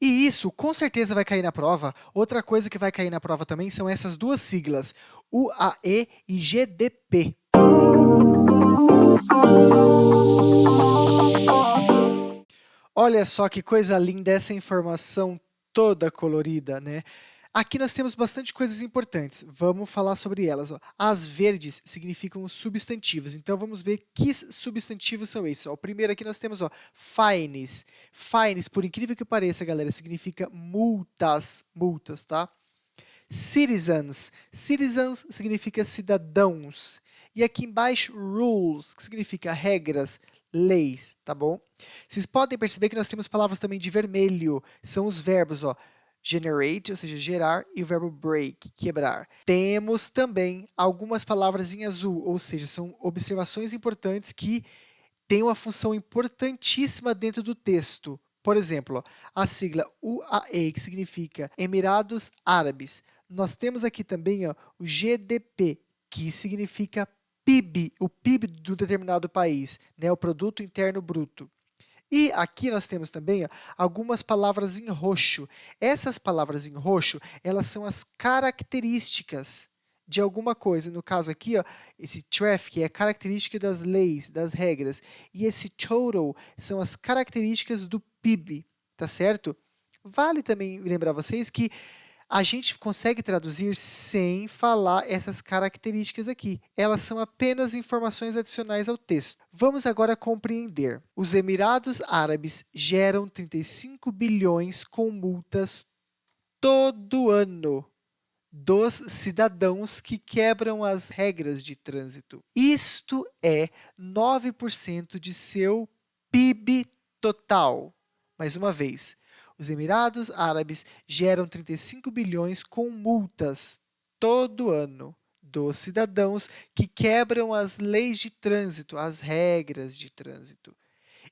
E isso com certeza vai cair na prova. Outra coisa que vai cair na prova também são essas duas siglas, UAE e GDP. Olha só que coisa linda essa informação toda colorida, né? Aqui nós temos bastante coisas importantes. Vamos falar sobre elas. Ó. As verdes significam substantivos. Então vamos ver que substantivos são esses. Ó. O primeiro aqui nós temos, ó, fines. Fines, por incrível que pareça, galera, significa multas, multas, tá? Citizens. Citizens significa cidadãos. E aqui embaixo, rules, que significa regras, leis, tá bom? Vocês podem perceber que nós temos palavras também de vermelho. São os verbos, ó. Generate, ou seja, gerar, e o verbo break, quebrar. Temos também algumas palavras em azul, ou seja, são observações importantes que têm uma função importantíssima dentro do texto. Por exemplo, ó, a sigla UAE, que significa Emirados Árabes. Nós temos aqui também, ó, o GDP, que significa PIB, o PIB do determinado país, né, o Produto Interno Bruto. E aqui nós temos também, ó, algumas palavras em roxo. Essas palavras em roxo, elas são as características de alguma coisa. No caso aqui, ó, esse traffic é a característica das leis, das regras. E esse total são as características do PIB, tá certo? Vale também lembrar vocês que a gente consegue traduzir sem falar essas características aqui. Elas são apenas informações adicionais ao texto. Vamos agora compreender. Os Emirados Árabes geram 35 bilhões com multas todo ano dos cidadãos que quebram as regras de trânsito. Isto é 9% de seu PIB total. Mais uma vez, os Emirados Árabes geram 35 bilhões com multas todo ano dos cidadãos que quebram as leis de trânsito, as regras de trânsito.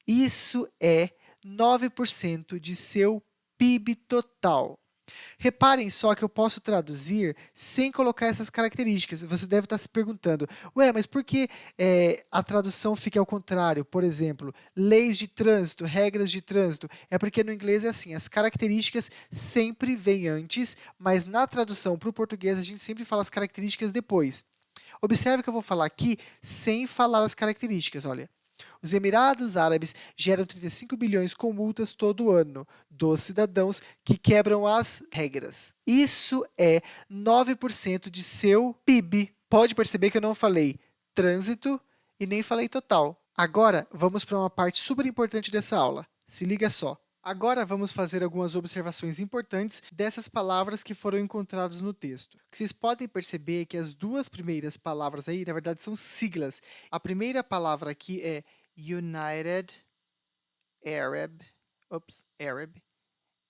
Isso é 9% de seu PIB total. Reparem só que eu posso traduzir sem colocar essas características. Você deve estar se perguntando, ué, mas por que a tradução fica ao contrário? Por exemplo, leis de trânsito, regras de trânsito. É porque no inglês é assim, as características sempre vêm antes, mas na tradução para o português a gente sempre fala as características depois. Observe que eu vou falar aqui sem falar as características, olha. Os Emirados Árabes geram 35 bilhões com multas todo ano dos cidadãos que quebram as regras. Isso é 9% de seu PIB. Pode perceber que eu não falei trânsito e nem falei total. Agora, vamos para uma parte super importante dessa aula. Se liga só. Agora vamos fazer algumas observações importantes dessas palavras que foram encontradas no texto. O que vocês podem perceber é que as duas primeiras palavras aí, na verdade, são siglas. A primeira palavra aqui é United Arab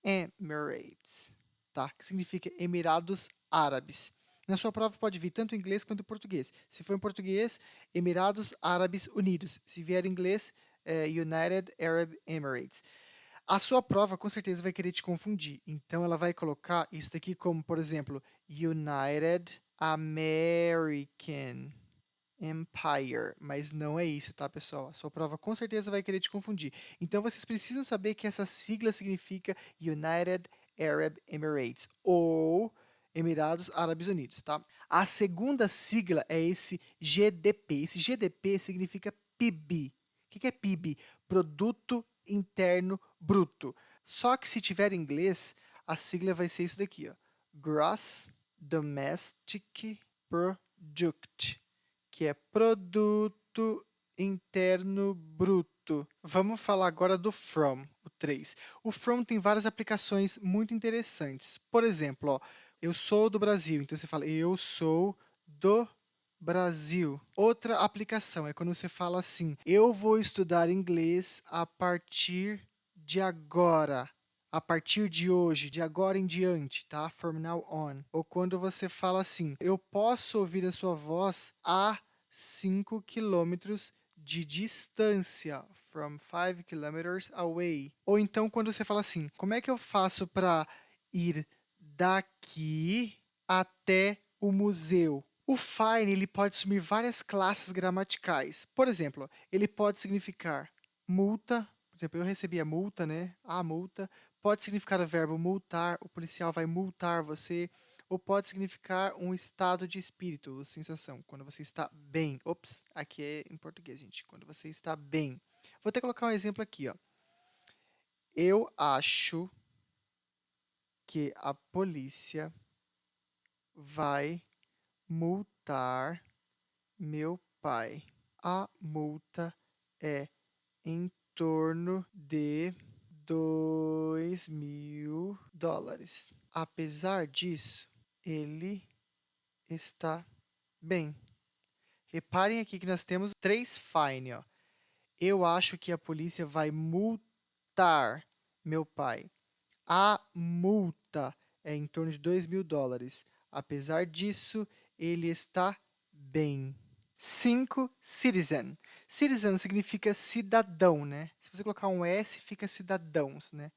Emirates, tá? Que significa Emirados Árabes. Na sua prova pode vir tanto em inglês quanto em português. Se for em português, Emirados Árabes Unidos. Se vier em inglês, United Arab Emirates. A sua prova com certeza vai querer te confundir. Então ela vai colocar isso daqui como, por exemplo, United American Empire, mas não é isso, tá, pessoal? A sua prova com certeza vai querer te confundir. Então, vocês precisam saber que essa sigla significa United Arab Emirates, ou Emirados Árabes Unidos, tá? A segunda sigla é esse GDP. Esse GDP significa PIB. O que é PIB? Produto Interno Bruto. Só que se tiver em inglês, a sigla vai ser isso daqui, ó. Gross Domestic Product, que é Produto Interno Bruto. Vamos falar agora do from, o 3. O from tem várias aplicações muito interessantes. Por exemplo, ó, eu sou do Brasil, então você fala eu sou do Brasil. Outra aplicação é quando você fala assim, eu vou estudar inglês a partir de agora. A partir de hoje, de agora em diante, tá? From now on. Ou quando você fala assim, eu posso ouvir a sua voz a 5 quilômetros de distância, from 5 kilometers away. Ou então, quando você fala assim, como é que eu faço para ir daqui até o museu? O fine ele pode assumir várias classes gramaticais. Por exemplo, ele pode significar multa, por exemplo, eu recebi a multa, né? A multa. pode significar o verbo multar, o policial vai multar você, ou pode significar um estado de espírito, sensação, quando você está bem. Ops, aqui é em português, gente. Quando você está bem. Vou até colocar um exemplo aqui, ó. Eu acho que a polícia vai multar meu pai. A multa é em torno de $2.000. Apesar disso, ele está bem. Reparem aqui que nós temos 3 fine. Ó. Eu acho que a polícia vai multar meu pai. A multa é em torno de $2.000. Apesar disso, ele está bem. 5, citizen. Citizen significa cidadão, né? Se você colocar um S, fica cidadãos, né?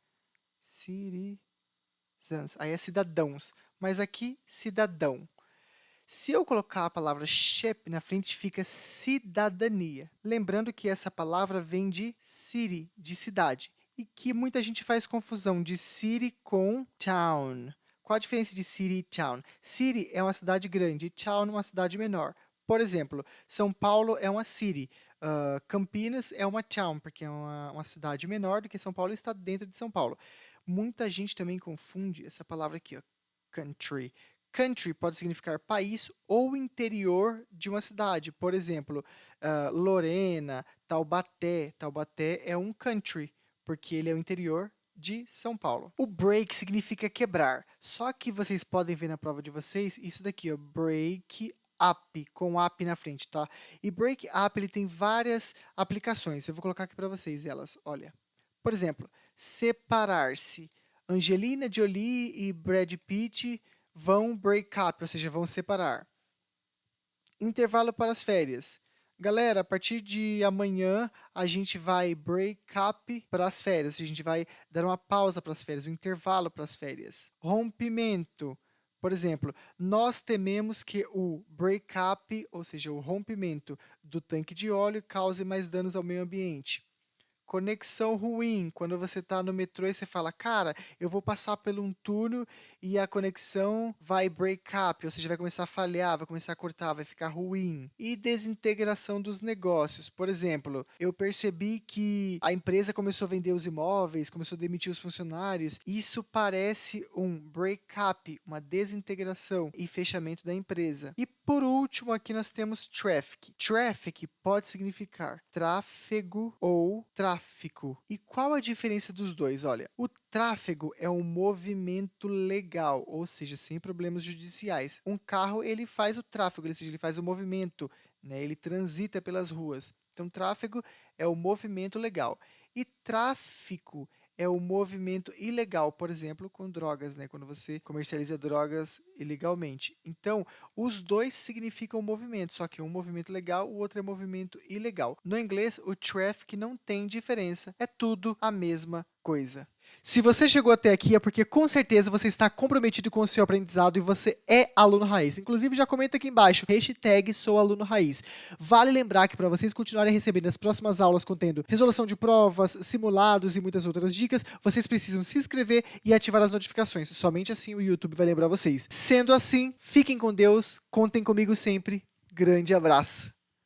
Citizens. Aí é cidadãos. Mas aqui, cidadão. Se eu colocar a palavra ship na frente, fica cidadania. Lembrando que essa palavra vem de city, de cidade. E que muita gente faz confusão de city com town. Qual a diferença de city e town? City é uma cidade grande e town é uma cidade menor. Por exemplo, São Paulo é uma city, Campinas é uma town, porque é uma cidade menor do que São Paulo e está dentro de São Paulo. Muita gente também confunde essa palavra aqui, ó, country. Country pode significar país ou interior de uma cidade. Por exemplo, Lorena, Taubaté. Taubaté é um country, porque ele é o interior de São Paulo. O break significa quebrar. Só que vocês podem ver na prova de vocês isso daqui, ó, break up, com up na frente, tá? E break up ele tem várias aplicações. Eu vou colocar aqui para vocês elas. Olha, por exemplo, separar-se. Angelina Jolie e Brad Pitt vão break up, ou seja, vão separar. Intervalo para as férias. Galera, a partir de amanhã, a gente vai break up para as férias. A gente vai dar uma pausa para as férias, um intervalo para as férias. Rompimento. Por exemplo, nós tememos que o break up, ou seja, o rompimento do tanque de óleo, cause mais danos ao meio ambiente. Conexão ruim, quando você está no metrô e você fala, cara, eu vou passar por um túnel e a conexão vai break up, ou seja, vai começar a falhar, vai começar a cortar, vai ficar ruim. E desintegração dos negócios. Por exemplo, eu percebi que a empresa começou a vender os imóveis, começou a demitir os funcionários. Isso parece um break up, uma desintegração e fechamento da empresa. E por último, aqui nós temos traffic. Traffic pode significar tráfego ou tráfico. E qual a diferença dos dois? Olha, o tráfego é um movimento legal, ou seja, sem problemas judiciais. Um carro, ele faz o tráfego, ou seja, ele faz o movimento, né? Ele transita pelas ruas. Então, tráfego é o movimento legal. E tráfico é o movimento ilegal, por exemplo, com drogas, né? Quando você comercializa drogas ilegalmente. Então, os dois significam movimento, só que um movimento legal, o outro é movimento ilegal. No inglês, o traffic não tem diferença, é tudo a mesma coisa. Se você chegou até aqui é porque com certeza você está comprometido com o seu aprendizado e você é aluno raiz. Inclusive, já comenta aqui embaixo, hashtag sou aluno raiz. Vale lembrar que para vocês continuarem recebendo as próximas aulas contendo resolução de provas, simulados e muitas outras dicas, vocês precisam se inscrever e ativar as notificações. Somente assim o YouTube vai lembrar vocês. Sendo assim, fiquem com Deus, contem comigo sempre. Grande abraço!